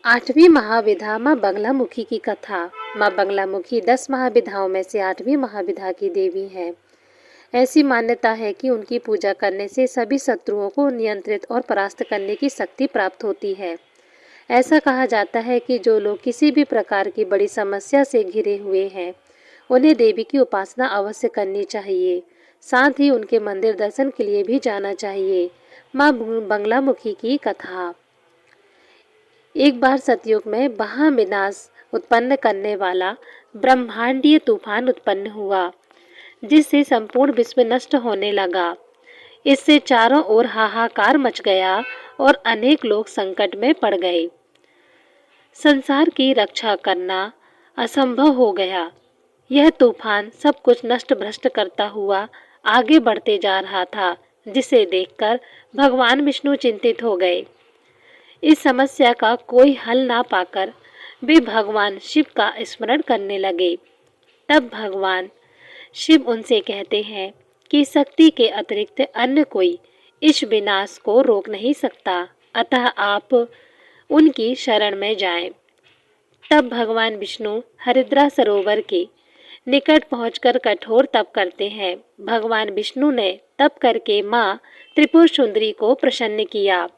आठवीं महाविधा माँ बगलामुखी की कथा। माँ बगलामुखी 10 महाविधाओं में से 8वीं महाविधा की देवी है। ऐसी मान्यता है कि उनकी पूजा करने से सभी शत्रुओं को नियंत्रित और परास्त करने की शक्ति प्राप्त होती है। ऐसा कहा जाता है कि जो लोग किसी भी प्रकार की बड़ी समस्या से घिरे हुए हैं, उन्हें देवी की उपासना अवश्य करनी चाहिए। साथ ही उनके मंदिर दर्शन के लिए भी जाना चाहिए। माँ बगलामुखी की कथा। एक बार सतयुग में महाविनाश उत्पन्न करने वाला ब्रह्मांडीय तूफान उत्पन्न हुआ, जिससे संपूर्ण विश्व नष्ट होने लगा। इससे चारों ओर हाहाकार मच गया और अनेक लोग संकट में पड़ गए। संसार की रक्षा करना असंभव हो गया। यह तूफान सब कुछ नष्ट भ्रष्ट करता हुआ आगे बढ़ते जा रहा था, जिसे देखकर भगवान विष्णु चिंतित हो गए। इस समस्या का कोई हल ना पाकर वे भगवान शिव का स्मरण करने लगे। तब भगवान शिव उनसे कहते हैं कि शक्ति के अतिरिक्त अन्य कोई इस विनाश को रोक नहीं सकता, अतः आप उनकी शरण में जाएं। तब भगवान विष्णु हरिद्रा सरोवर के निकट पहुंचकर कठोर तप करते हैं। भगवान विष्णु ने तप करके मां त्रिपुर सुंदरी को प्रसन्न किया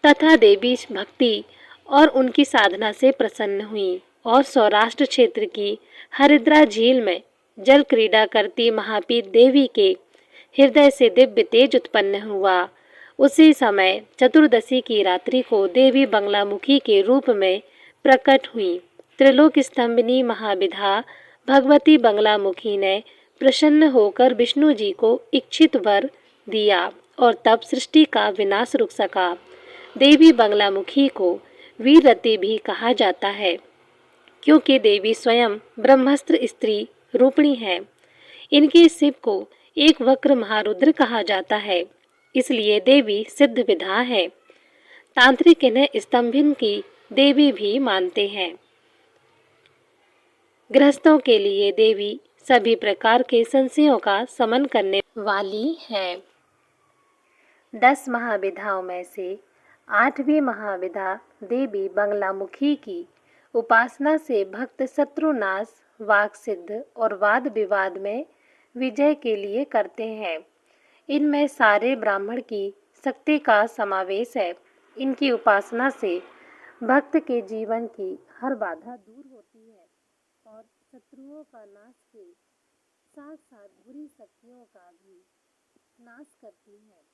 तथा देवी भक्ति और उनकी साधना से प्रसन्न हुई और सौराष्ट्र क्षेत्र की हरिद्रा झील में जल क्रीड़ा करती महापीठ देवी के हृदय से दिव्य तेज उत्पन्न हुआ। उसी समय चतुर्दशी की रात्रि को देवी बगलामुखी के रूप में प्रकट हुई। त्रिलोक स्तंभिनी महाविधा भगवती बगलामुखी ने प्रसन्न होकर विष्णु जी को इच्छित वर दिया और तब सृष्टि का विनाश रुक सका। देवी बगलामुखी को वीररती भी कहा जाता है, क्योंकि देवी स्वयं ब्रह्मस्त्र स्त्री रूपिणी है। इनके शिव को एक वक्र महारुद्र कहा जाता है, इसलिए देवी सिद्ध विधा है। तांत्रिक इन्हें स्तंभिन की देवी भी मानते हैं। गृहस्थों के लिए देवी सभी प्रकार के संशयों का शमन करने वाली है। 10 महाविधाओं में से 8वीं महाविधा देवी बगलामुखी की उपासना से भक्त शत्रुनाश, वाक सिद्ध और वाद विवाद में विजय के लिए करते हैं। इनमें सारे ब्राह्मण की शक्ति का समावेश है। इनकी उपासना से भक्त के जीवन की हर बाधा दूर होती है और शत्रुओं का नाश के साथ साथ बुरी शक्तियों का भी नाश करती है।